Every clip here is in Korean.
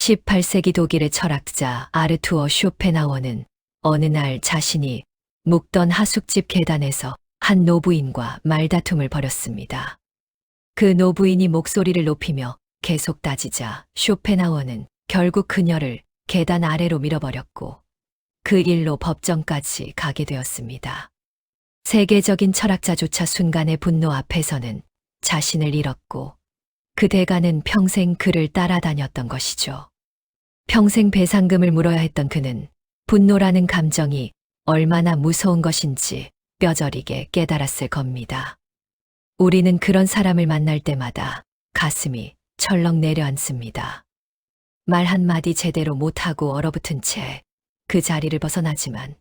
18세기 독일의 철학자 아르투어 쇼펜하워는 어느 날 자신이 묵던 하숙집 계단에서 한 노부인과 말다툼을 벌였습니다. 그 노부인이 목소리를 높이며 계속 따지자 쇼펜하워는 결국 그녀를 계단 아래로 밀어버렸고 그 일로 법정까지 가게 되었습니다. 세계적인 철학자조차 순간의 분노 앞에서는 자신을 잃었고 그 대가는 평생 그를 따라다녔던 것이죠. 평생 배상금을 물어야 했던 그는 분노라는 감정이 얼마나 무서운 것인지 뼈저리게 깨달았을 겁니다. 우리는 그런 사람을 만날 때마다 가슴이 철렁 내려앉습니다. 말 한마디 제대로 못하고 얼어붙은 채 그 자리를 벗어나지만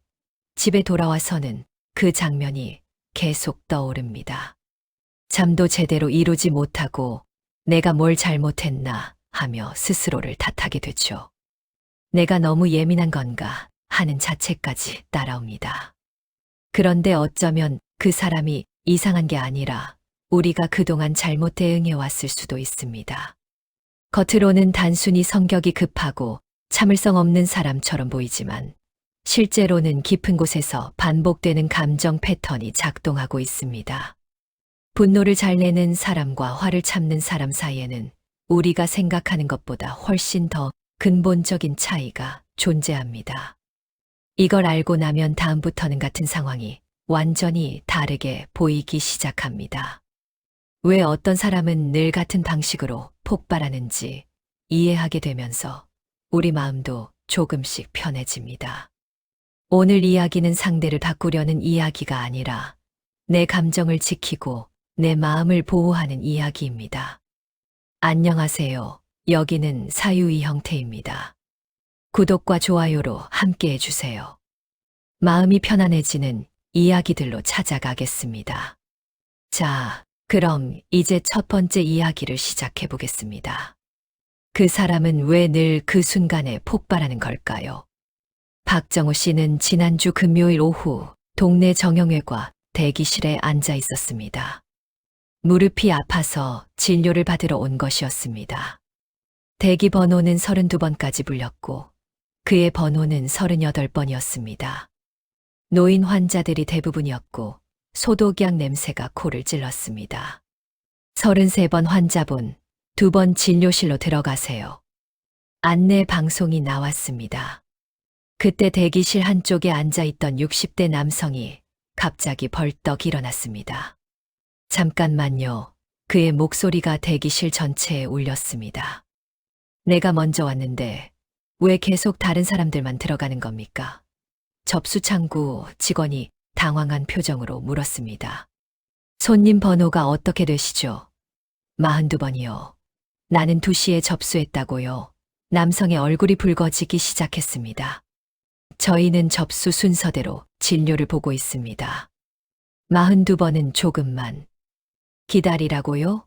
집에 돌아와서는 그 장면이 계속 떠오릅니다. 잠도 제대로 이루지 못하고 내가 뭘 잘못했나 하며 스스로를 탓하게 되죠. 내가 너무 예민한 건가 하는 자책까지 따라옵니다. 그런데 어쩌면 그 사람이 이상한 게 아니라 우리가 그동안 잘못 대응해 왔을 수도 있습니다. 겉으로는 단순히 성격이 급하고 참을성 없는 사람처럼 보이지만 실제로는 깊은 곳에서 반복되는 감정 패턴이 작동하고 있습니다. 분노를 잘 내는 사람과 화를 참는 사람 사이에는 우리가 생각하는 것보다 훨씬 더 근본적인 차이가 존재합니다. 이걸 알고 나면 다음부터는 같은 상황이 완전히 다르게 보이기 시작합니다. 왜 어떤 사람은 늘 같은 방식으로 폭발하는지 이해하게 되면서 우리 마음도 조금씩 편해집니다. 오늘 이야기는 상대를 바꾸려는 이야기가 아니라 내 감정을 지키고 내 마음을 보호하는 이야기입니다. 안녕하세요. 여기는 사유이 형태입니다. 구독과 좋아요로 함께 해주세요. 마음이 편안해지는 이야기들로 찾아가겠습니다. 자, 그럼 이제 첫 번째 이야기를 시작해 보겠습니다. 그 사람은 왜 늘 그 순간에 폭발하는 걸까요? 박정호 씨는 지난주 금요일 오후 동네 정형외과 대기실에 앉아 있었습니다. 무릎이 아파서 진료를 받으러 온 것이었습니다. 대기 번호는 32번까지 불렸고 그의 번호는 38번이었습니다. 노인 환자들이 대부분이었고 소독약 냄새가 코를 찔렀습니다. 33번 환자분, 2번 진료실로 들어가세요. 안내 방송이 나왔습니다. 그때 대기실 한쪽에 앉아있던 60대 남성이 갑자기 벌떡 일어났습니다. 잠깐만요. 그의 목소리가 대기실 전체에 울렸습니다. 내가 먼저 왔는데 왜 계속 다른 사람들만 들어가는 겁니까? 접수창구 직원이 당황한 표정으로 물었습니다. 손님 번호가 어떻게 되시죠? 42번이요. 나는 2시에 접수했다고요. 남성의 얼굴이 붉어지기 시작했습니다. 저희는 접수 순서대로 진료를 보고 있습니다. 42번은 조금만 기다리라고요?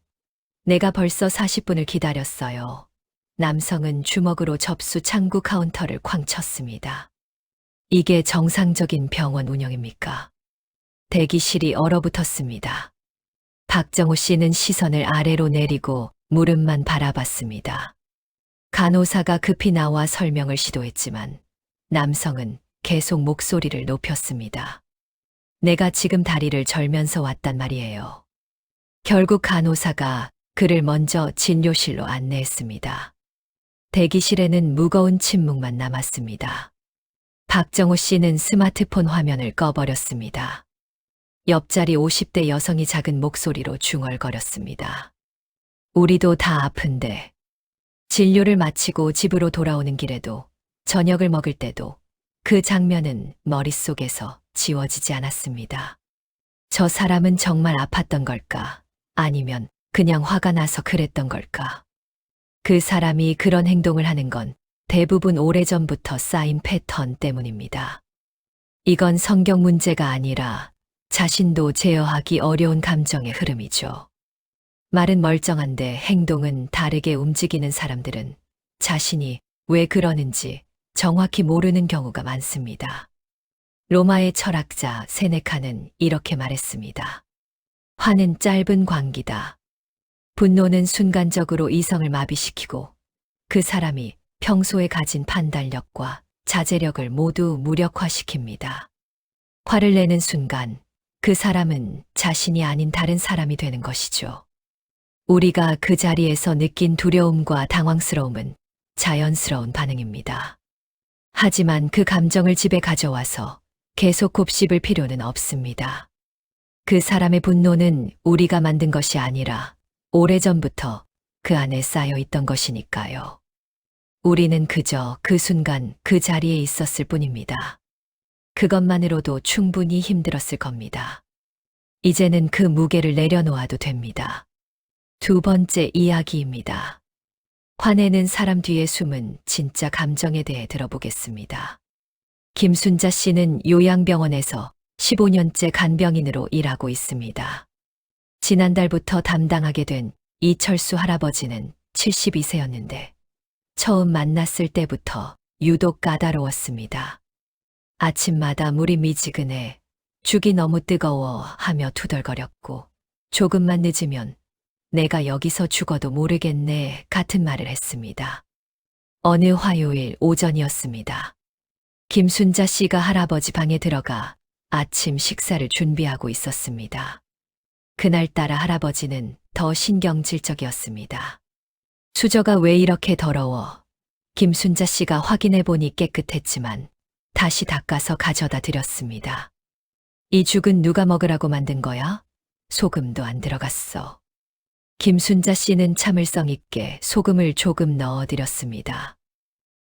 내가 벌써 40분을 기다렸어요. 남성은 주먹으로 접수 창구 카운터를 쾅 쳤습니다. 이게 정상적인 병원 운영입니까? 대기실이 얼어붙었습니다. 박정호 씨는 시선을 아래로 내리고 무릎만 바라봤습니다. 간호사가 급히 나와 설명을 시도했지만 남성은 계속 목소리를 높였습니다. 내가 지금 다리를 절면서 왔단 말이에요. 결국 간호사가 그를 먼저 진료실로 안내했습니다. 대기실에는 무거운 침묵만 남았습니다. 박정호 씨는 스마트폰 화면을 꺼버렸습니다. 옆자리 50대 여성이 작은 목소리로 중얼거렸습니다. 우리도 다 아픈데. 진료를 마치고 집으로 돌아오는 길에도 저녁을 먹을 때도 그 장면은 머릿속에서 지워지지 않았습니다. 저 사람은 정말 아팠던 걸까? 아니면 그냥 화가 나서 그랬던 걸까? 그 사람이 그런 행동을 하는 건 대부분 오래전부터 쌓인 패턴 때문입니다. 이건 성경 문제가 아니라 자신도 제어하기 어려운 감정의 흐름이죠. 말은 멀쩡한데 행동은 다르게 움직이는 사람들은 자신이 왜 그러는지 정확히 모르는 경우가 많습니다. 로마의 철학자 세네카는 이렇게 말했습니다. 화는 짧은 광기다. 분노는 순간적으로 이성을 마비시키고 그 사람이 평소에 가진 판단력과 자제력을 모두 무력화시킵니다. 화를 내는 순간 그 사람은 자신이 아닌 다른 사람이 되는 것이죠. 우리가 그 자리에서 느낀 두려움과 당황스러움은 자연스러운 반응입니다. 하지만 그 감정을 집에 가져와서 계속 곱씹을 필요는 없습니다. 그 사람의 분노는 우리가 만든 것이 아니라 오래전부터 그 안에 쌓여 있던 것이니까요. 우리는 그저 그 순간 그 자리에 있었을 뿐입니다. 그것만으로도 충분히 힘들었을 겁니다. 이제는 그 무게를 내려놓아도 됩니다. 두 번째 이야기입니다. 화내는 사람 뒤에 숨은 진짜 감정에 대해 들어보겠습니다. 김순자 씨는 요양병원에서 15년째 간병인으로 일하고 있습니다. 지난달부터 담당하게 된 이철수 할아버지는 72세였는데 처음 만났을 때부터 유독 까다로웠습니다. 아침마다 물이 미지근해, 죽이 너무 뜨거워 하며 투덜거렸고 조금만 늦으면 내가 여기서 죽어도 모르겠네 같은 말을 했습니다. 어느 화요일 오전이었습니다. 김순자 씨가 할아버지 방에 들어가 아침 식사를 준비하고 있었습니다. 그날따라 할아버지는 더 신경질적이었습니다. 수저가 왜 이렇게 더러워? 김순자 씨가 확인해 보니 깨끗했지만 다시 닦아서 가져다 드렸습니다. 이 죽은 누가 먹으라고 만든 거야? 소금도 안 들어갔어. 김순자 씨는 참을성 있게 소금을 조금 넣어드렸습니다.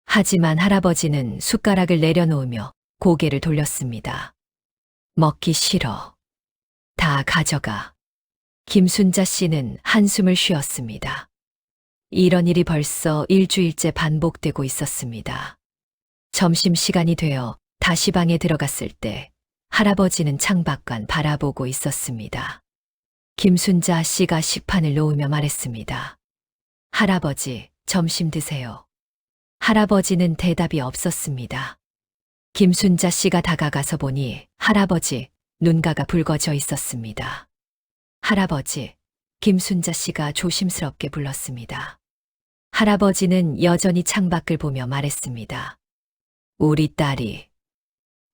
하지만 할아버지는 숟가락을 내려놓으며 고개를 돌렸습니다. 먹기 싫어. 다 가져가. 김순자 씨는 한숨을 쉬었습니다. 이런 일이 벌써 일주일째 반복되고 있었습니다. 점심시간이 되어 다시 방에 들어갔을 때 할아버지는 창밖만 바라보고 있었습니다. 김순자 씨가 식판을 놓으며 말했습니다. 할아버지, 점심 드세요. 할아버지는 대답이 없었습니다. 김순자 씨가 다가가서 보니 할아버지 눈가가 붉어져 있었습니다. 할아버지, 김순자 씨가 조심스럽게 불렀습니다. 할아버지는 여전히 창밖을 보며 말했습니다. 우리 딸이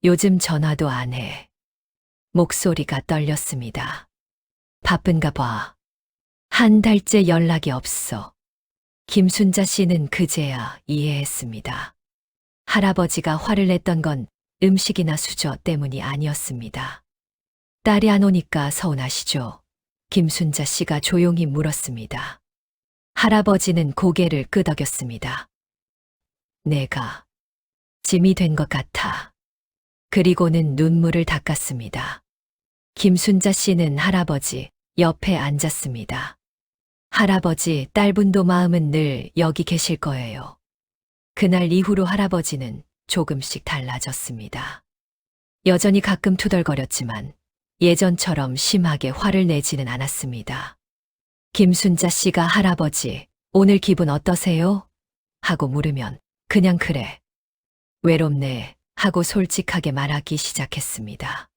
요즘 전화도 안 해. 목소리가 떨렸습니다. 바쁜가 봐. 한 달째 연락이 없어. 김순자 씨는 그제야 이해했습니다. 할아버지가 화를 냈던 건 음식이나 수저 때문이 아니었습니다. 딸이 안 오니까 서운하시죠? 김순자 씨가 조용히 물었습니다. 할아버지는 고개를 끄덕였습니다. 내가 짐이 된 것 같아. 그리고는 눈물을 닦았습니다. 김순자 씨는 할아버지 옆에 앉았습니다. 할아버지, 딸분도 마음은 늘 여기 계실 거예요. 그날 이후로 할아버지는 조금씩 달라졌습니다. 여전히 가끔 투덜거렸지만 예전처럼 심하게 화를 내지는 않았습니다. 김순자 씨가 할아버지, 오늘 기분 어떠세요? 하고 물으면 그냥 그래. 외롭네 하고 솔직하게 말하기 시작했습니다.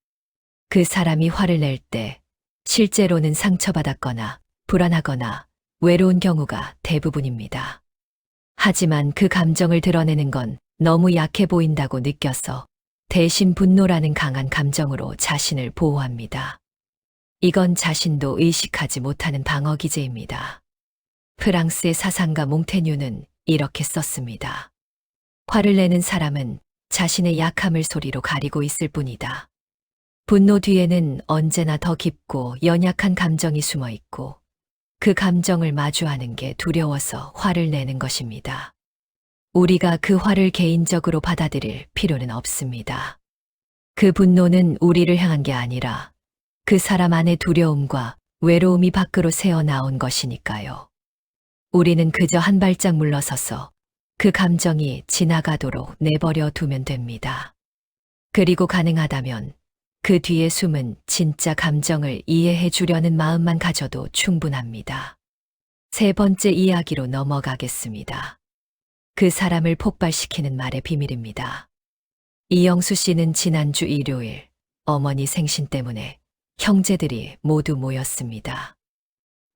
그 사람이 화를 낼 때 실제로는 상처받았거나 불안하거나 외로운 경우가 대부분입니다. 하지만 그 감정을 드러내는 건 너무 약해 보인다고 느껴서 대신 분노라는 강한 감정으로 자신을 보호합니다. 이건 자신도 의식하지 못하는 방어 기제입니다. 프랑스의 사상가 몽테뉴는 이렇게 썼습니다. 화를 내는 사람은 자신의 약함을 소리로 가리고 있을 뿐이다. 분노 뒤에는 언제나 더 깊고 연약한 감정이 숨어 있고 그 감정을 마주하는 게 두려워서 화를 내는 것입니다. 우리가 그 화를 개인적으로 받아들일 필요는 없습니다. 그 분노는 우리를 향한 게 아니라 그 사람 안의 두려움과 외로움이 밖으로 새어나온 것이니까요. 우리는 그저 한 발짝 물러서서 그 감정이 지나가도록 내버려 두면 됩니다. 그리고 가능하다면 그 뒤에 숨은 진짜 감정을 이해해 주려는 마음만 가져도 충분합니다. 세 번째 이야기로 넘어가겠습니다. 그 사람을 폭발시키는 말의 비밀입니다. 이영수 씨는 지난주 일요일 어머니 생신 때문에 형제들이 모두 모였습니다.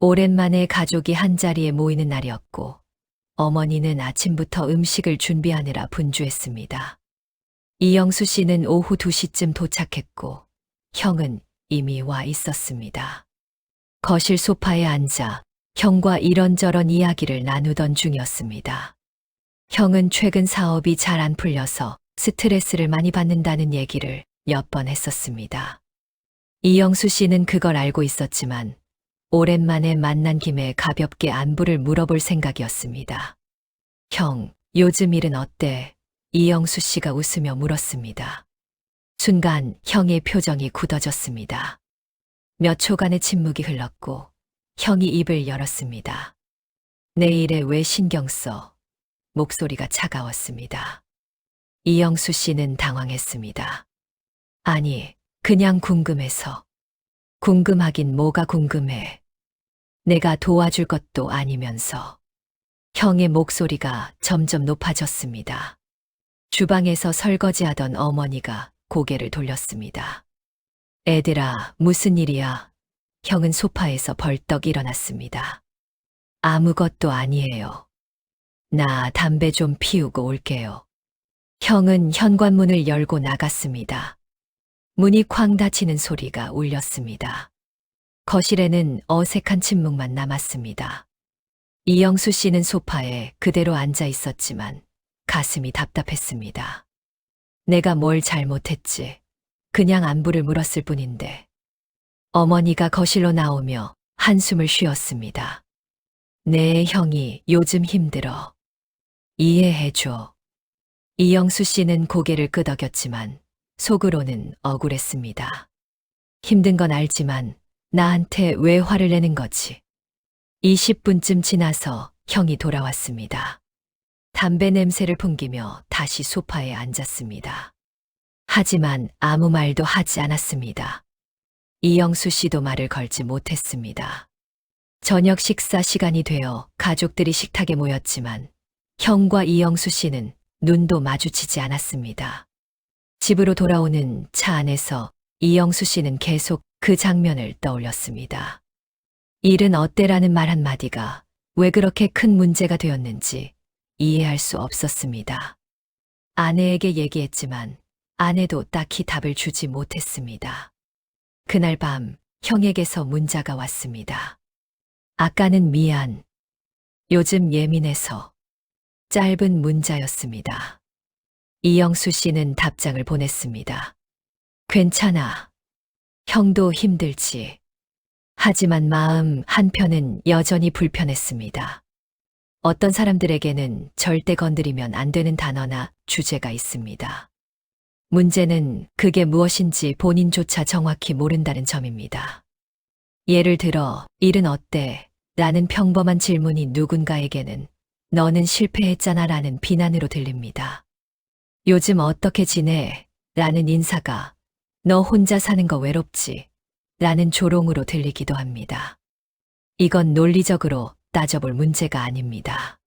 오랜만에 가족이 한자리에 모이는 날이었고 어머니는 아침부터 음식을 준비하느라 분주했습니다. 이영수 씨는 오후 2시쯤 도착했고 형은 이미 와 있었습니다. 거실 소파에 앉아 형과 이런저런 이야기를 나누던 중이었습니다. 형은 최근 사업이 잘 안 풀려서 스트레스를 많이 받는다는 얘기를 몇 번 했었습니다. 이영수 씨는 그걸 알고 있었지만 오랜만에 만난 김에 가볍게 안부를 물어볼 생각이었습니다. 형, 요즘 일은 어때? 이영수 씨가 웃으며 물었습니다. 순간 형의 표정이 굳어졌습니다. 몇 초간의 침묵이 흘렀고 형이 입을 열었습니다. 내 일에 왜 신경 써? 목소리가 차가웠습니다. 이영수 씨는 당황했습니다. 아니, 그냥 궁금해서. 궁금하긴 뭐가 궁금해. 내가 도와줄 것도 아니면서. 형의 목소리가 점점 높아졌습니다. 주방에서 설거지하던 어머니가 고개를 돌렸습니다. 애들아, 무슨 일이야? 형은 소파에서 벌떡 일어났습니다. 아무것도 아니에요. 나 담배 좀 피우고 올게요. 형은 현관문을 열고 나갔습니다. 문이 쾅 닫히는 소리가 울렸습니다. 거실에는 어색한 침묵만 남았습니다. 이영수 씨는 소파에 그대로 앉아 있었지만 가슴이 답답했습니다. 내가 뭘 잘못했지. 그냥 안부를 물었을 뿐인데. 어머니가 거실로 나오며 한숨을 쉬었습니다. 내 형이 요즘 힘들어. 이해해줘. 이영수 씨는 고개를 끄덕였지만 속으로는 억울했습니다. 힘든 건 알지만 나한테 왜 화를 내는 거지? 20분쯤 지나서 형이 돌아왔습니다. 담배 냄새를 풍기며 다시 소파에 앉았습니다. 하지만 아무 말도 하지 않았습니다. 이영수 씨도 말을 걸지 못했습니다. 저녁 식사 시간이 되어 가족들이 식탁에 모였지만 형과 이영수 씨는 눈도 마주치지 않았습니다. 집으로 돌아오는 차 안에서 이영수 씨는 계속 그 장면을 떠올렸습니다. 일은 어때라는 말 한마디가 왜 그렇게 큰 문제가 되었는지 이해할 수 없었습니다. 아내에게 얘기했지만 아내도 딱히 답을 주지 못했습니다. 그날 밤 형에게서 문자가 왔습니다. 아까는 미안. 요즘 예민해서. 짧은 문자였습니다. 이영수 씨는 답장을 보냈습니다. 괜찮아. 형도 힘들지. 하지만 마음 한편은 여전히 불편했습니다. 어떤 사람들에게는 절대 건드리면 안 되는 단어나 주제가 있습니다. 문제는 그게 무엇인지 본인조차 정확히 모른다는 점입니다. 예를 들어, 일은 어때? 라는 평범한 질문이 누군가에게는 너는 실패했잖아 라는 비난으로 들립니다. 요즘 어떻게 지내? 라는 인사가 너 혼자 사는 거 외롭지? 라는 조롱으로 들리기도 합니다. 이건 논리적으로 따져볼 문제가 아닙니다.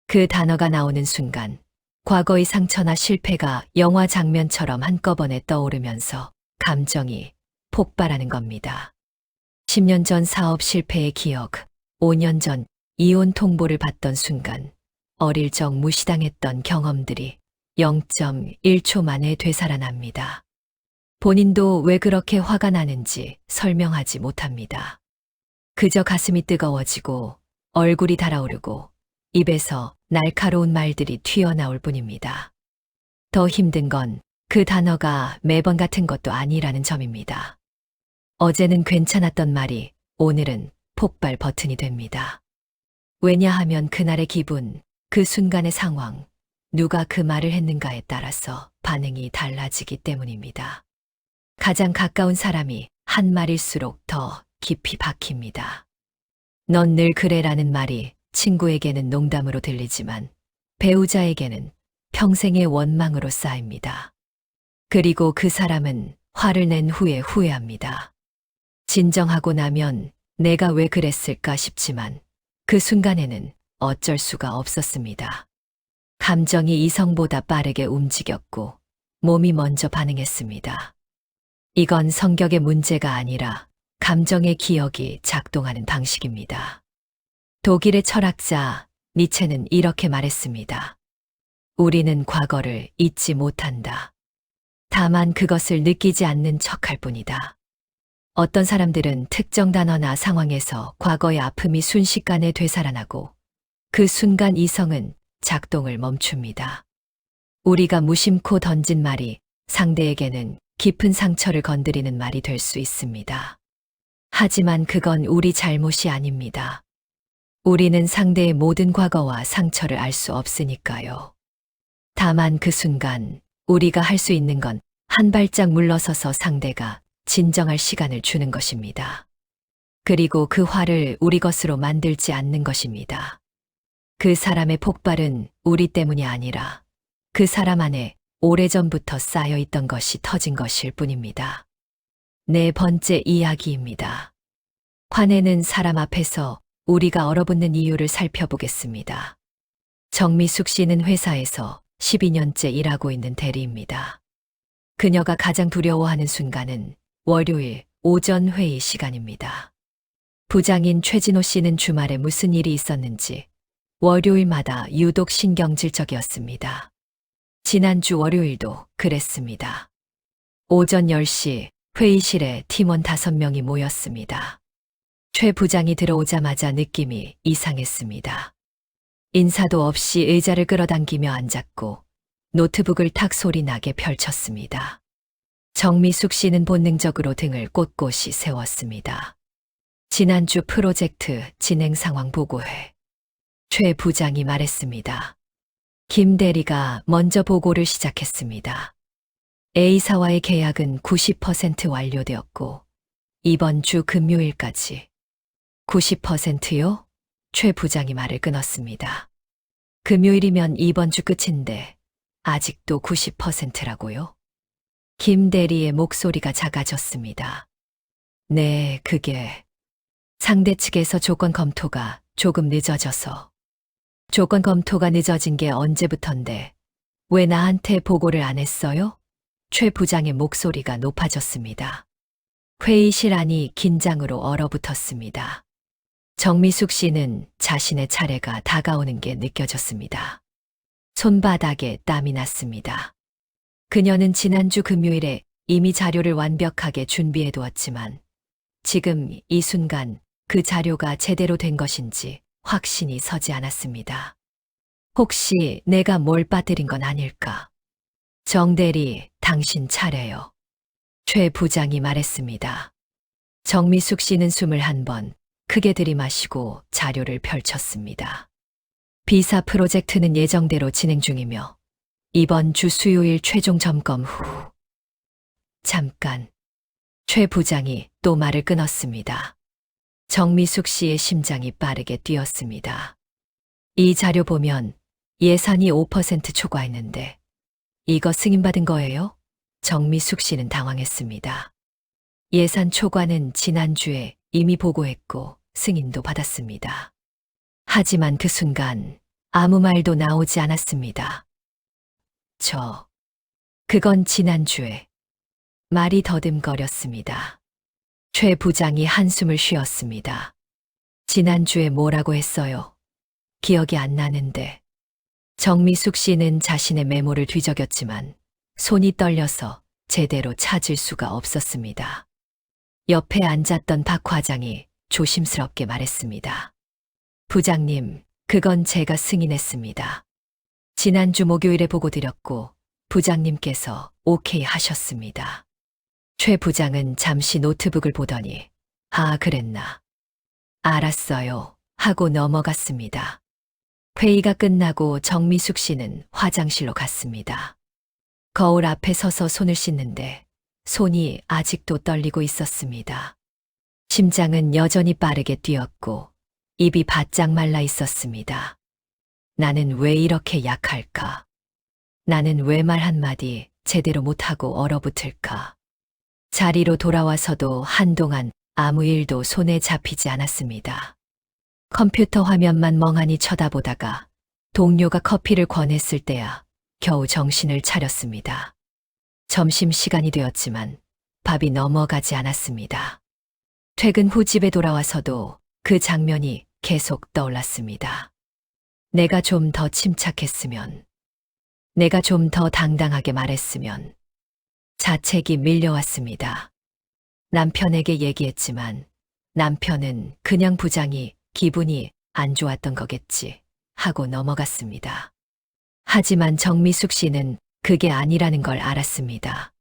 그 단어가 나오는 순간 과거의 상처나 실패가 영화 장면처럼 한꺼번에 떠오르면서 감정이 폭발하는 겁니다. 10년 전 사업 실패의 기억, 5년 전 이혼 통보를 받던 순간 어릴 적 무시당했던 경험들이 0.1초 만에 되살아납니다. 본인도 왜 그렇게 화가 나는지 설명하지 못합니다. 그저 가슴이 뜨거워지고 얼굴이 달아오르고 입에서 날카로운 말들이 튀어나올 뿐입니다. 더 힘든 건 그 단어가 매번 같은 것도 아니라는 점입니다. 어제는 괜찮았던 말이 오늘은 폭발 버튼이 됩니다. 왜냐하면 그날의 기분, 그 순간의 상황, 누가 그 말을 했는가에 따라서 반응이 달라지기 때문입니다. 가장 가까운 사람이 한 말일수록 더 깊이 박힙니다. 넌 늘 그래라는 말이 친구에게는 농담으로 들리지만 배우자에게는 평생의 원망으로 쌓입니다. 그리고 그 사람은 화를 낸 후에 후회합니다. 진정하고 나면 내가 왜 그랬을까 싶지만 그 순간에는 어쩔 수가 없었습니다. 감정이 이성보다 빠르게 움직였고 몸이 먼저 반응했습니다. 이건 성격의 문제가 아니라 감정의 기억이 작동하는 방식입니다. 독일의 철학자 니체는 이렇게 말했습니다. 우리는 과거를 잊지 못한다. 다만 그것을 느끼지 않는 척할 뿐이다. 어떤 사람들은 특정 단어나 상황에서 과거의 아픔이 순식간에 되살아나고 그 순간 이성은 작동을 멈춥니다. 우리가 무심코 던진 말이 상대에게는 깊은 상처를 건드리는 말이 될 수 있습니다. 하지만 그건 우리 잘못이 아닙니다. 우리는 상대의 모든 과거와 상처를 알 수 없으니까요. 다만 그 순간 우리가 할 수 있는 건 한 발짝 물러서서 상대가 진정할 시간을 주는 것입니다. 그리고 그 화를 우리 것으로 만들지 않는 것입니다. 그 사람의 폭발은 우리 때문이 아니라 그 사람 안에 오래전부터 쌓여 있던 것이 터진 것일 뿐입니다. 네 번째 이야기입니다. 화내는 사람 앞에서 우리가 얼어붙는 이유를 살펴보겠습니다. 정미숙 씨는 회사에서 12년째 일하고 있는 대리입니다. 그녀가 가장 두려워하는 순간은 월요일 오전 회의 시간입니다. 부장인 최진호 씨는 주말에 무슨 일이 있었는지 월요일마다 유독 신경질적이었습니다. 지난주 월요일도 그랬습니다. 오전 10시 회의실에 팀원 5명이 모였습니다. 최 부장이 들어오자마자 느낌이 이상했습니다. 인사도 없이 의자를 끌어당기며 앉았고 노트북을 탁 소리 나게 펼쳤습니다. 정미숙 씨는 본능적으로 등을 꼿꼿이 세웠습니다. 지난주 프로젝트 진행 상황 보고회. 최 부장이 말했습니다. 김 대리가 먼저 보고를 시작했습니다. A사와의 계약은 90% 완료되었고 이번 주 금요일까지. 90%요? 최 부장이 말을 끊었습니다. 금요일이면 이번 주 끝인데 아직도 90%라고요? 김 대리의 목소리가 작아졌습니다. 네, 그게 상대 측에서 조건 검토가 조금 늦어져서. 조건 검토가 늦어진 게 언제부턴데 왜 나한테 보고를 안 했어요? 최 부장의 목소리가 높아졌습니다. 회의실 안이 긴장으로 얼어붙었습니다. 정미숙 씨는 자신의 차례가 다가오는 게 느껴졌습니다. 손바닥에 땀이 났습니다. 그녀는 지난주 금요일에 이미 자료를 완벽하게 준비해 두었지만 지금 이 순간 그 자료가 제대로 된 것인지 확신이 서지 않았습니다. 혹시 내가 뭘 빠뜨린 건 아닐까? 정 대리, 당신 차례요. 최 부장이 말했습니다. 정미숙 씨는 숨을 한 번 크게 들이마시고 자료를 펼쳤습니다. 비사 프로젝트는 예정대로 진행 중이며 이번 주 수요일 최종 점검 후. 잠깐. 최 부장이 또 말을 끊었습니다. 정미숙 씨의 심장이 빠르게 뛰었습니다. 이 자료 보면 예산이 5% 초과했는데 이거 승인받은 거예요? 정미숙 씨는 당황했습니다. 예산 초과는 지난주에 이미 보고했고 승인도 받았습니다. 하지만 그 순간 아무 말도 나오지 않았습니다. 그건 지난주에. 말이 더듬거렸습니다. 최 부장이 한숨을 쉬었습니다. 지난주에 뭐라고 했어요? 기억이 안 나는데. 정미숙 씨는 자신의 메모를 뒤적였지만 손이 떨려서 제대로 찾을 수가 없었습니다. 옆에 앉았던 박 과장이 조심스럽게 말했습니다. 부장님, 그건 제가 승인했습니다. 지난주 목요일에 보고 드렸고 부장님께서 오케이 하셨습니다. 최 부장은 잠시 노트북을 보더니 그랬나. 알았어요 하고 넘어갔습니다. 회의가 끝나고 정미숙 씨는 화장실로 갔습니다. 거울 앞에 서서 손을 씻는데 손이 아직도 떨리고 있었습니다. 심장은 여전히 빠르게 뛰었고 입이 바짝 말라 있었습니다. 나는 왜 이렇게 약할까? 나는 왜 말 한마디 제대로 못하고 얼어붙을까? 자리로 돌아와서도 한동안 아무 일도 손에 잡히지 않았습니다. 컴퓨터 화면만 멍하니 쳐다보다가 동료가 커피를 권했을 때야 겨우 정신을 차렸습니다. 점심시간이 되었지만 밥이 넘어가지 않았습니다. 퇴근 후 집에 돌아와서도 그 장면이 계속 떠올랐습니다. 내가 좀 더 침착했으면, 내가 좀 더 당당하게 말했으면. 자책이 밀려왔습니다. 남편에게 얘기했지만 남편은 그냥 부장이 기분이 안 좋았던 거겠지 하고 넘어갔습니다. 하지만 정미숙 씨는 그게 아니라는 걸 알았습니다.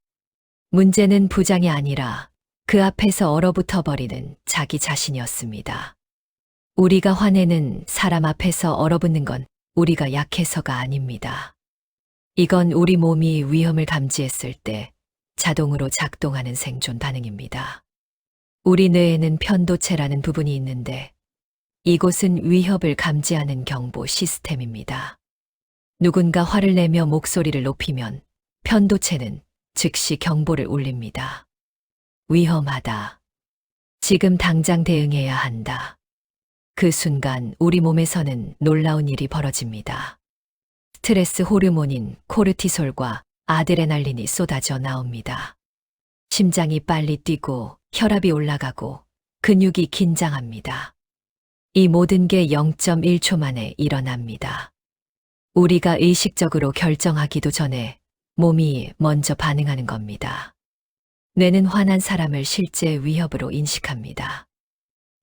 문제는 부장이 아니라 그 앞에서 얼어붙어 버리는 자기 자신이었습니다. 우리가 화내는 사람 앞에서 얼어붙는 건 우리가 약해서가 아닙니다. 이건 우리 몸이 위험을 감지했을 때 자동으로 작동하는 생존 반응입니다. 우리 뇌에는 편도체라는 부분이 있는데 이곳은 위협을 감지하는 경보 시스템입니다. 누군가 화를 내며 목소리를 높이면 편도체는 즉시 경보를 울립니다. 위험하다. 지금 당장 대응해야 한다. 그 순간 우리 몸에서는 놀라운 일이 벌어집니다. 스트레스 호르몬인 코르티솔과 아드레날린이 쏟아져 나옵니다. 심장이 빨리 뛰고 혈압이 올라가고 근육이 긴장합니다. 이 모든 게 0.1초 만에 일어납니다. 우리가 의식적으로 결정하기도 전에 몸이 먼저 반응하는 겁니다. 뇌는 화난 사람을 실제 위협으로 인식합니다.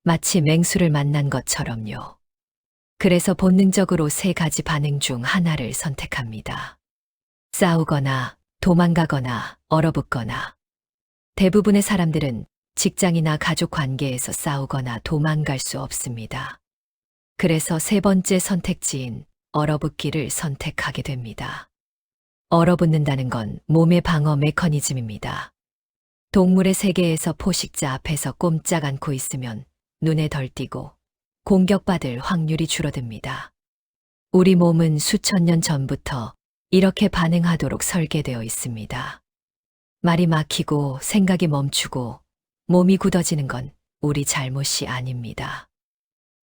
마치 맹수를 만난 것처럼요. 그래서 본능적으로 세 가지 반응 중 하나를 선택합니다. 싸우거나 도망가거나 얼어붙거나. 대부분의 사람들은 직장이나 가족 관계에서 싸우거나 도망갈 수 없습니다. 그래서 세 번째 선택지인 얼어붙기를 선택하게 됩니다. 얼어붙는다는 건 몸의 방어 메커니즘입니다. 동물의 세계에서 포식자 앞에서 꼼짝 않고 있으면 눈에 덜 띄고 공격받을 확률이 줄어듭니다. 우리 몸은 수천 년 전부터 이렇게 반응하도록 설계되어 있습니다. 말이 막히고 생각이 멈추고 몸이 굳어지는 건 우리 잘못이 아닙니다.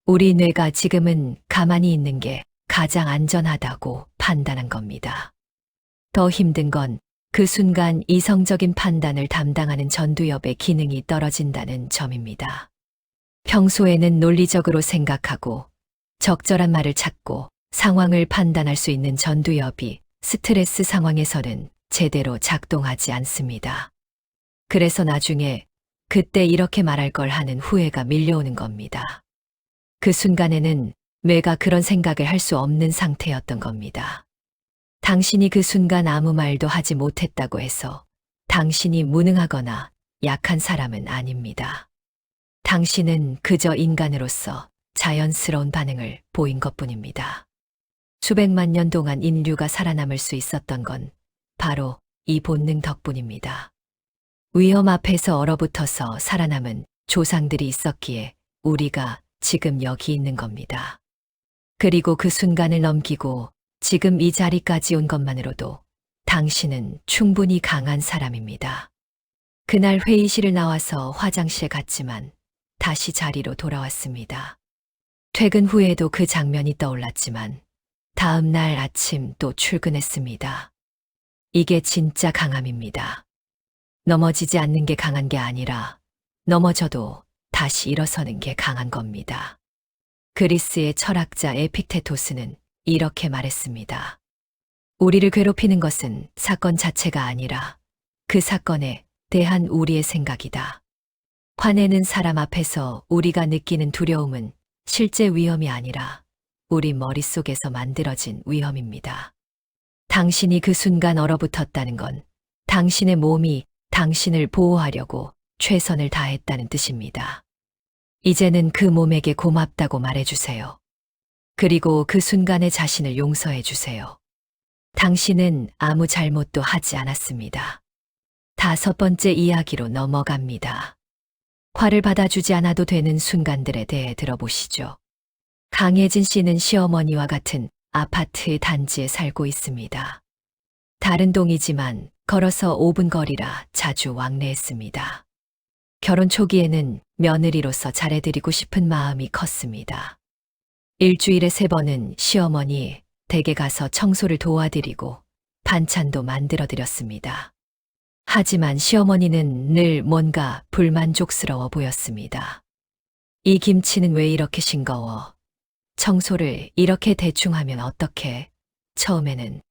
우리 뇌가 지금은 가만히 있는 게 가장 안전하다고 판단한 겁니다. 더 힘든 건 그 순간 이성적인 판단을 담당하는 전두엽의 기능이 떨어진다는 점입니다. 평소에는 논리적으로 생각하고 적절한 말을 찾고 상황을 판단할 수 있는 전두엽이 스트레스 상황에서는 제대로 작동하지 않습니다. 그래서 나중에 그때 이렇게 말할 걸 하는 후회가 밀려오는 겁니다. 그 순간에는 뇌가 그런 생각을 할 수 없는 상태였던 겁니다. 당신이 그 순간 아무 말도 하지 못했다고 해서 당신이 무능하거나 약한 사람은 아닙니다. 당신은 그저 인간으로서 자연스러운 반응을 보인 것뿐입니다. 수백만 년 동안 인류가 살아남을 수 있었던 건 바로 이 본능 덕분입니다. 위험 앞에서 얼어붙어서 살아남은 조상들이 있었기에 우리가 지금 여기 있는 겁니다. 그리고 그 순간을 넘기고 지금 이 자리까지 온 것만으로도 당신은 충분히 강한 사람입니다. 그날 회의실을 나와서 화장실에 갔지만 다시 자리로 돌아왔습니다. 퇴근 후에도 그 장면이 떠올랐지만 다음 날 아침 또 출근했습니다. 이게 진짜 강함입니다. 넘어지지 않는 게 강한 게 아니라 넘어져도 다시 일어서는 게 강한 겁니다. 그리스의 철학자 에픽테토스는 이렇게 말했습니다. 우리를 괴롭히는 것은 사건 자체가 아니라 그 사건에 대한 우리의 생각이다. 화내는 사람 앞에서 우리가 느끼는 두려움은 실제 위험이 아니라 우리 머릿속에서 만들어진 위험입니다. 당신이 그 순간 얼어붙었다는 건 당신의 몸이 당신을 보호하려고 최선을 다했다는 뜻입니다. 이제는 그 몸에게 고맙다고 말해주세요. 그리고 그 순간의 자신을 용서해 주세요. 당신은 아무 잘못도 하지 않았습니다. 5번째 이야기로 넘어갑니다. 화를 받아주지 않아도 되는 순간들에 대해 들어보시죠. 강혜진 씨는 시어머니와 같은 아파트 단지에 살고 있습니다. 다른 동이지만 걸어서 5분 거리라 자주 왕래했습니다. 결혼 초기에는 며느리로서 잘해드리고 싶은 마음이 컸습니다. 일주일에 3번은 시어머니 댁에 가서 청소를 도와드리고 반찬도 만들어드렸습니다. 하지만 시어머니는 늘 뭔가 불만족스러워 보였습니다. 이 김치는 왜 이렇게 싱거워? 청소를 이렇게 대충 하면 어떡해? 처음에는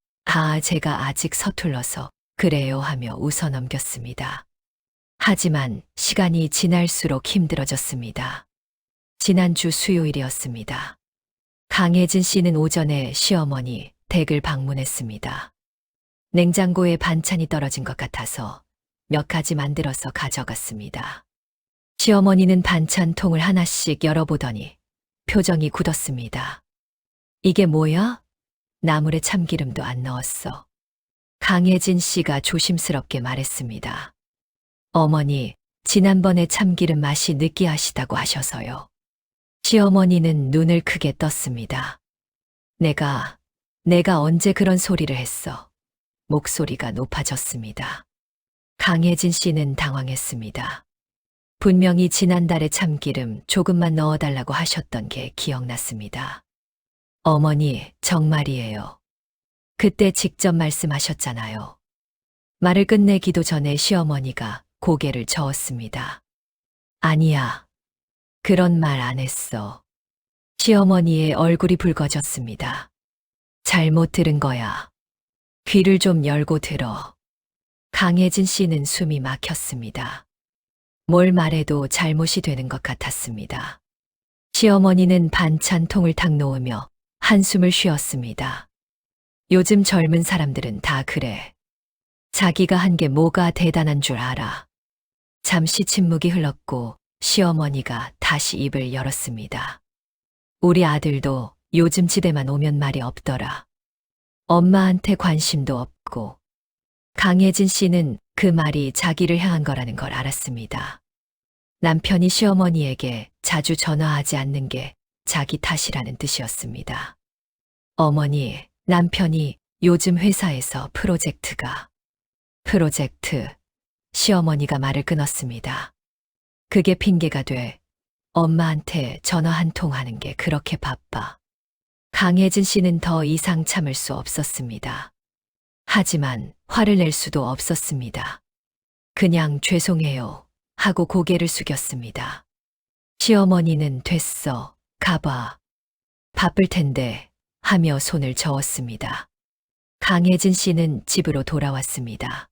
제가 아직 서툴러서 그래요 하며 웃어 넘겼습니다. 하지만 시간이 지날수록 힘들어졌습니다. 지난주 수요일이었습니다. 강혜진 씨는 오전에 시어머니 댁을 방문했습니다. 냉장고에 반찬이 떨어진 것 같아서 몇 가지 만들어서 가져갔습니다. 시어머니는 반찬통을 하나씩 열어보더니 표정이 굳었습니다. 이게 뭐야? 나물에 참기름도 안 넣었어. 강혜진 씨가 조심스럽게 말했습니다. 어머니, 지난번에 참기름 맛이 느끼하시다고 하셔서요. 시어머니는 눈을 크게 떴습니다. 내가 언제 그런 소리를 했어? 목소리가 높아졌습니다. 강혜진 씨는 당황했습니다. 분명히 지난달에 참기름 조금만 넣어달라고 하셨던 게 기억났습니다. 어머니, 정말이에요. 그때 직접 말씀하셨잖아요. 말을 끝내기도 전에 시어머니가 고개를 저었습니다. 아니야. 그런 말 안 했어. 시어머니의 얼굴이 붉어졌습니다. 잘못 들은 거야. 귀를 좀 열고 들어. 강혜진 씨는 숨이 막혔습니다. 뭘 말해도 잘못이 되는 것 같았습니다. 시어머니는 반찬통을 탁 놓으며 한숨을 쉬었습니다. 요즘 젊은 사람들은 다 그래. 자기가 한 게 뭐가 대단한 줄 알아. 잠시 침묵이 흘렀고 시어머니가 다시 입을 열었습니다. 우리 아들도 요즘 집에만 오면 말이 없더라. 엄마한테 관심도 없고. 강혜진 씨는 그 말이 자기를 향한 거라는 걸 알았습니다. 남편이 시어머니에게 자주 전화하지 않는 게 자기 탓이라는 뜻이었습니다. 어머니, 남편이 요즘 회사에서 프로젝트. 시어머니가 말을 끊었습니다. 그게 핑계가 돼. 엄마한테 전화 한 통 하는 게 그렇게 바빠. 강혜진 씨는 더 이상 참을 수 없었습니다. 하지만 화를 낼 수도 없었습니다. 그냥 죄송해요 하고 고개를 숙였습니다. 시어머니는 됐어, 가봐. 바쁠 텐데 하며 손을 저었습니다. 강혜진 씨는 집으로 돌아왔습니다.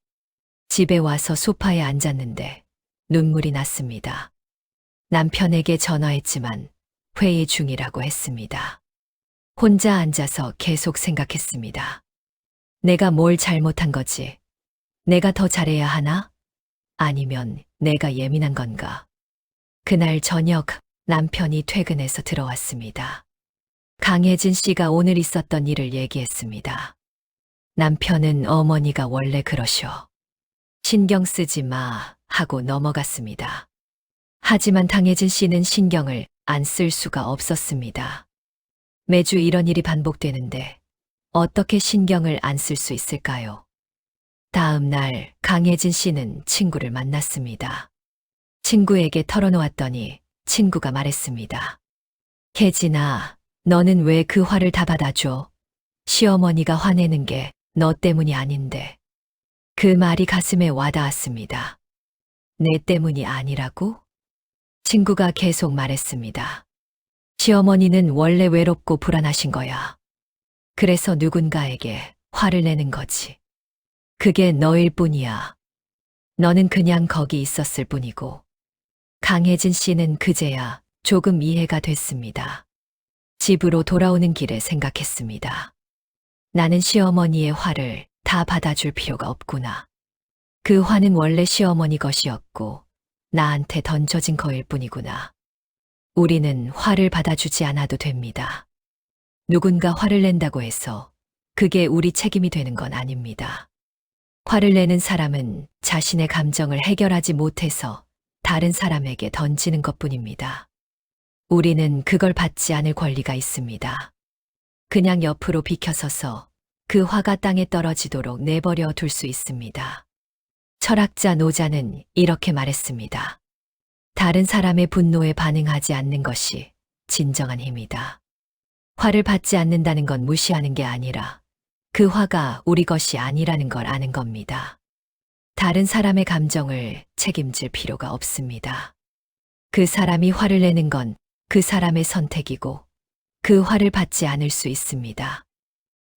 집에 와서 소파에 앉았는데 눈물이 났습니다. 남편에게 전화했지만 회의 중이라고 했습니다. 혼자 앉아서 계속 생각했습니다. 내가 뭘 잘못한 거지? 내가 더 잘해야 하나? 아니면 내가 예민한 건가? 그날 저녁 남편이 퇴근해서 들어왔습니다. 강혜진 씨가 오늘 있었던 일을 얘기했습니다. 남편은 어머니가 원래 그러셔. 신경 쓰지 마 하고 넘어갔습니다. 하지만 강혜진 씨는 신경을 안 쓸 수가 없었습니다. 매주 이런 일이 반복되는데 어떻게 신경을 안 쓸 수 있을까요? 다음 날 강혜진 씨는 친구를 만났습니다. 친구에게 털어놓았더니 친구가 말했습니다. 혜진아, 너는 왜 그 화를 다 받아줘? 시어머니가 화내는 게 너 때문이 아닌데. 그 말이 가슴에 와닿았습니다. 내 때문이 아니라고? 친구가 계속 말했습니다. 시어머니는 원래 외롭고 불안하신 거야. 그래서 누군가에게 화를 내는 거지. 그게 너일 뿐이야. 너는 그냥 거기 있었을 뿐이고. 강혜진 씨는 그제야 조금 이해가 됐습니다. 집으로 돌아오는 길에 생각했습니다. 나는 시어머니의 화를 다 받아줄 필요가 없구나. 그 화는 원래 시어머니 것이었고 나한테 던져진 거일 뿐이구나. 우리는 화를 받아주지 않아도 됩니다. 누군가 화를 낸다고 해서 그게 우리 책임이 되는 건 아닙니다. 화를 내는 사람은 자신의 감정을 해결하지 못해서 다른 사람에게 던지는 것뿐입니다. 우리는 그걸 받지 않을 권리가 있습니다. 그냥 옆으로 비켜서서 그 화가 땅에 떨어지도록 내버려 둘 수 있습니다. 철학자 노자는 이렇게 말했습니다. 다른 사람의 분노에 반응하지 않는 것이 진정한 힘이다. 화를 받지 않는다는 건 무시하는 게 아니라 그 화가 우리 것이 아니라는 걸 아는 겁니다. 다른 사람의 감정을 책임질 필요가 없습니다. 그 사람이 화를 내는 건 그 사람의 선택이고 그 화를 받지 않을 수 있습니다.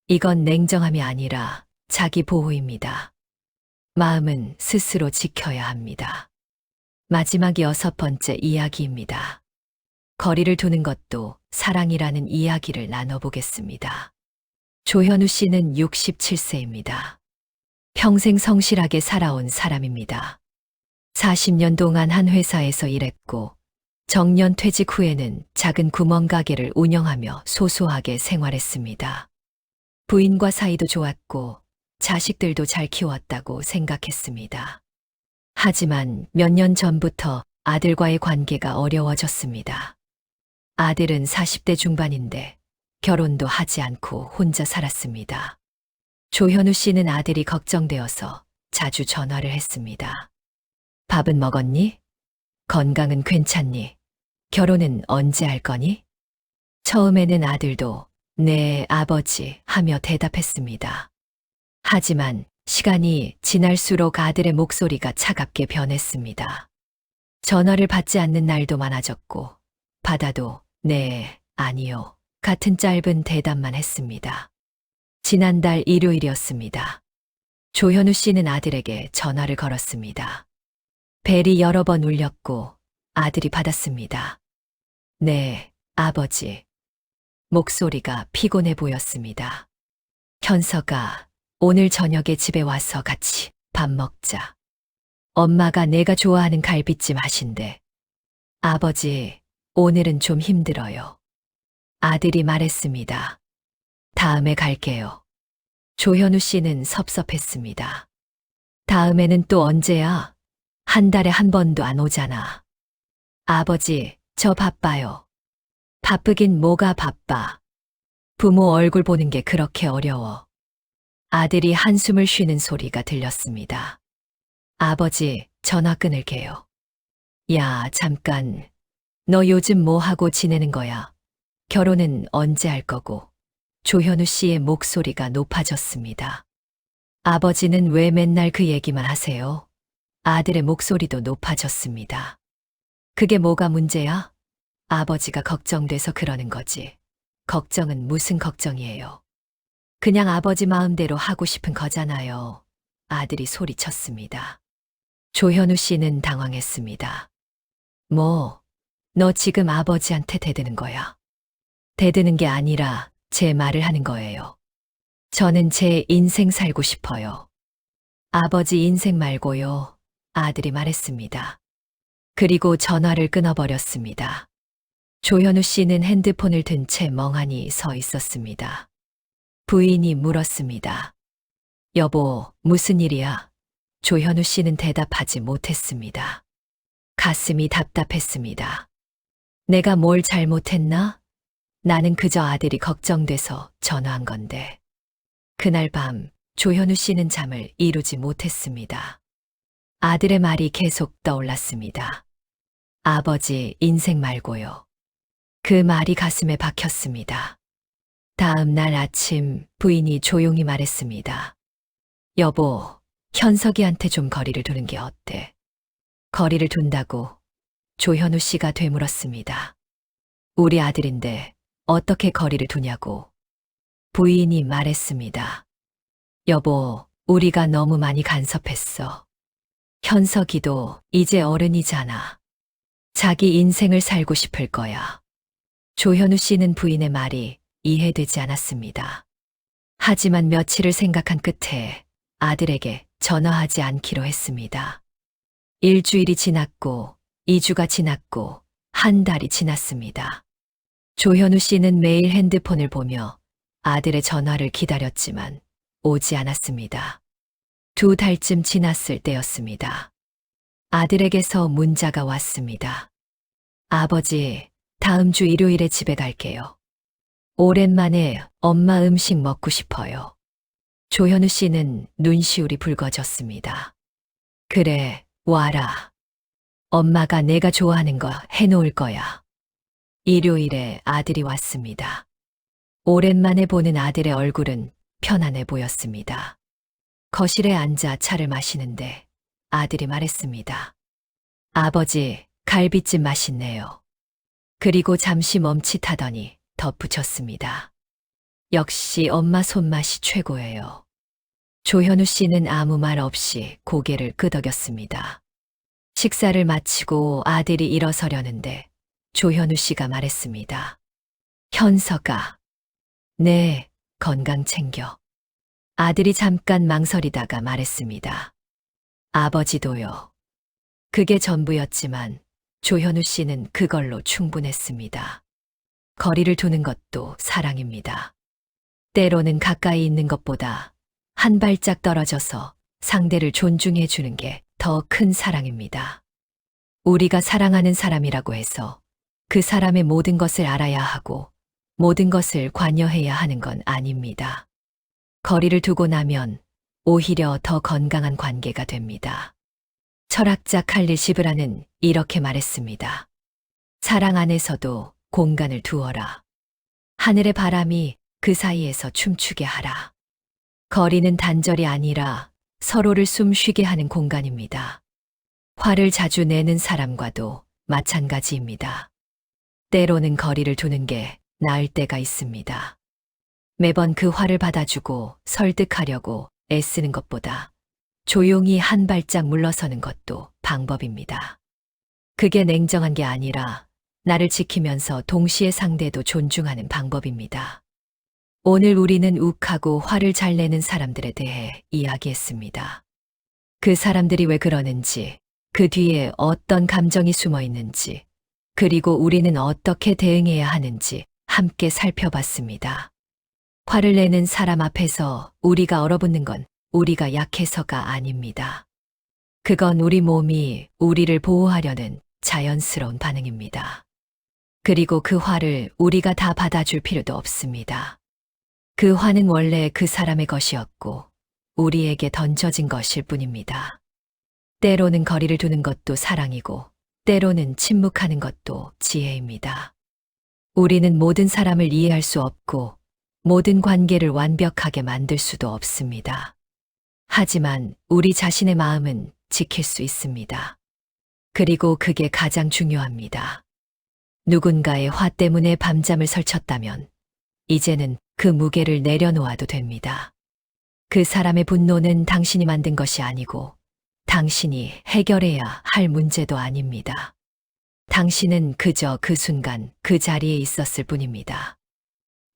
이건 냉정함이 아니라 자기 보호입니다. 마음은 스스로 지켜야 합니다. 마지막 6번째 이야기입니다. 거리를 두는 것도 사랑이라는 이야기를 나눠보겠습니다. 조현우 씨는 67세입니다. 평생 성실하게 살아온 사람입니다. 40년 동안 한 회사에서 일했고 정년 퇴직 후에는 작은 구멍가게를 운영하며 소소하게 생활했습니다. 부인과 사이도 좋았고 자식들도 잘 키웠다고 생각했습니다. 하지만 몇 년 전부터 아들과의 관계가 어려워졌습니다. 아들은 40대 중반인데 결혼도 하지 않고 혼자 살았습니다. 조현우 씨는 아들이 걱정되어서 자주 전화를 했습니다. 밥은 먹었니? 건강은 괜찮니? 결혼은 언제 할 거니? 처음에는 아들도 네, 아버지 하며 대답했습니다. 하지만 시간이 지날수록 아들의 목소리가 차갑게 변했습니다. 전화를 받지 않는 날도 많아졌고 받아도 네, 아니요 같은 짧은 대답만 했습니다. 지난달 일요일이었습니다. 조현우 씨는 아들에게 전화를 걸었습니다. 벨이 여러 번 울렸고 아들이 받았습니다. 네, 아버지. 목소리가 피곤해 보였습니다. 현서가 오늘 저녁에 집에 와서 같이 밥 먹자. 엄마가 내가 좋아하는 갈비찜 하신대. 아버지, 오늘은 좀 힘들어요. 아들이 말했습니다. 다음에 갈게요. 조현우 씨는 섭섭했습니다. 다음에는 또 언제야? 한 달에 한 번도 안 오잖아. 아버지, 저 바빠요. 바쁘긴 뭐가 바빠. 부모 얼굴 보는 게 그렇게 어려워. 아들이 한숨을 쉬는 소리가 들렸습니다. 아버지, 전화 끊을게요. 야, 잠깐. 너 요즘 뭐 하고 지내는 거야? 결혼은 언제 할 거고? 조현우 씨의 목소리가 높아졌습니다. 아버지는 왜 맨날 그 얘기만 하세요? 아들의 목소리도 높아졌습니다. 그게 뭐가 문제야? 아버지가 걱정돼서 그러는 거지. 걱정은 무슨 걱정이에요? 그냥 아버지 마음대로 하고 싶은 거잖아요. 아들이 소리쳤습니다. 조현우 씨는 당황했습니다. 뭐, 너 지금 아버지한테 대드는 거야? 대드는 게 아니라 제 말을 하는 거예요. 저는 제 인생 살고 싶어요. 아버지 인생 말고요. 아들이 말했습니다. 그리고 전화를 끊어버렸습니다. 조현우 씨는 핸드폰을 든 채 멍하니 서 있었습니다. 부인이 물었습니다. 여보, 무슨 일이야? 조현우 씨는 대답하지 못했습니다. 가슴이 답답했습니다. 내가 뭘 잘못했나? 나는 그저 아들이 걱정돼서 전화한 건데. 그날 밤 조현우 씨는 잠을 이루지 못했습니다. 아들의 말이 계속 떠올랐습니다. 아버지 인생 말고요. 그 말이 가슴에 박혔습니다. 다음 날 아침 부인이 조용히 말했습니다. 여보, 현석이한테 좀 거리를 두는 게 어때? 거리를 둔다고 조현우 씨가 되물었습니다. 우리 아들인데 어떻게 거리를 두냐고. 부인이 말했습니다. 여보, 우리가 너무 많이 간섭했어. 현석이도 이제 어른이잖아. 자기 인생을 살고 싶을 거야. 조현우 씨는 부인의 말이 이해되지 않았습니다. 하지만 며칠을 생각한 끝에 아들에게 전화하지 않기로 했습니다. 일주일이 지났고 2주가 지났고 한 달이 지났습니다. 조현우 씨는 매일 핸드폰을 보며 아들의 전화를 기다렸지만 오지 않았습니다. 2달쯤 지났을 때였습니다. 아들에게서 문자가 왔습니다. 아버지, 다음 주 일요일에 집에 갈게요. 오랜만에 엄마 음식 먹고 싶어요. 조현우 씨는 눈시울이 붉어졌습니다. 그래, 와라. 엄마가 내가 좋아하는 거 해놓을 거야. 일요일에 아들이 왔습니다. 오랜만에 보는 아들의 얼굴은 편안해 보였습니다. 거실에 앉아 차를 마시는데 아들이 말했습니다. 아버지, 갈비찜 맛있네요. 그리고 잠시 멈칫하더니 덧붙였습니다. 역시 엄마 손맛이 최고예요. 조현우 씨는 아무 말 없이 고개를 끄덕였습니다. 식사를 마치고 아들이 일어서려는데 조현우 씨가 말했습니다. 현서가. 네, 건강 챙겨. 아들이 잠깐 망설이다가 말했습니다. 아버지도요. 그게 전부였지만 조현우 씨는 그걸로 충분했습니다. 거리를 두는 것도 사랑입니다. 때로는 가까이 있는 것보다 한 발짝 떨어져서 상대를 존중해 주는 게 더 큰 사랑입니다. 우리가 사랑하는 사람이라고 해서 그 사람의 모든 것을 알아야 하고 모든 것을 관여해야 하는 건 아닙니다. 거리를 두고 나면 오히려 더 건강한 관계가 됩니다. 철학자 칼릴 시브라는 이렇게 말했습니다. 사랑 안에서도 공간을 두어라. 하늘의 바람이 그 사이에서 춤추게 하라. 거리는 단절이 아니라 서로를 숨 쉬게 하는 공간입니다. 화를 자주 내는 사람과도 마찬가지입니다. 때로는 거리를 두는 게 나을 때가 있습니다. 매번 그 화를 받아주고 설득하려고 애쓰는 것보다 조용히 한 발짝 물러서는 것도 방법입니다. 그게 냉정한 게 아니라 나를 지키면서 동시에 상대도 존중하는 방법입니다. 오늘 우리는 욱하고 화를 잘 내는 사람들에 대해 이야기했습니다. 그 사람들이 왜 그러는지, 그 뒤에 어떤 감정이 숨어 있는지, 그리고 우리는 어떻게 대응해야 하는지 함께 살펴봤습니다. 화를 내는 사람 앞에서 우리가 얼어붙는 건 우리가 약해서가 아닙니다. 그건 우리 몸이 우리를 보호하려는 자연스러운 반응입니다. 그리고 그 화를 우리가 다 받아줄 필요도 없습니다. 그 화는 원래 그 사람의 것이었고 우리에게 던져진 것일 뿐입니다. 때로는 거리를 두는 것도 사랑이고 때로는 침묵하는 것도 지혜입니다. 우리는 모든 사람을 이해할 수 없고 모든 관계를 완벽하게 만들 수도 없습니다. 하지만 우리 자신의 마음은 지킬 수 있습니다. 그리고 그게 가장 중요합니다. 누군가의 화 때문에 밤잠을 설쳤다면 이제는 그 무게를 내려놓아도 됩니다. 그 사람의 분노는 당신이 만든 것이 아니고 당신이 해결해야 할 문제도 아닙니다. 당신은 그저 그 순간 그 자리에 있었을 뿐입니다.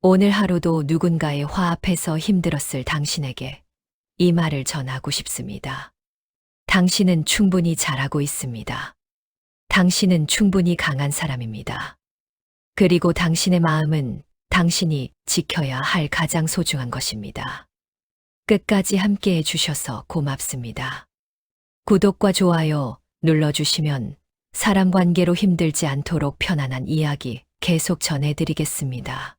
오늘 하루도 누군가의 화 앞에서 힘들었을 당신에게 이 말을 전하고 싶습니다. 당신은 충분히 잘하고 있습니다. 당신은 충분히 강한 사람입니다. 그리고 당신의 마음은 당신이 지켜야 할 가장 소중한 것입니다. 끝까지 함께 해주셔서 고맙습니다. 구독과 좋아요 눌러주시면 사람 관계로 힘들지 않도록 편안한 이야기 계속 전해드리겠습니다.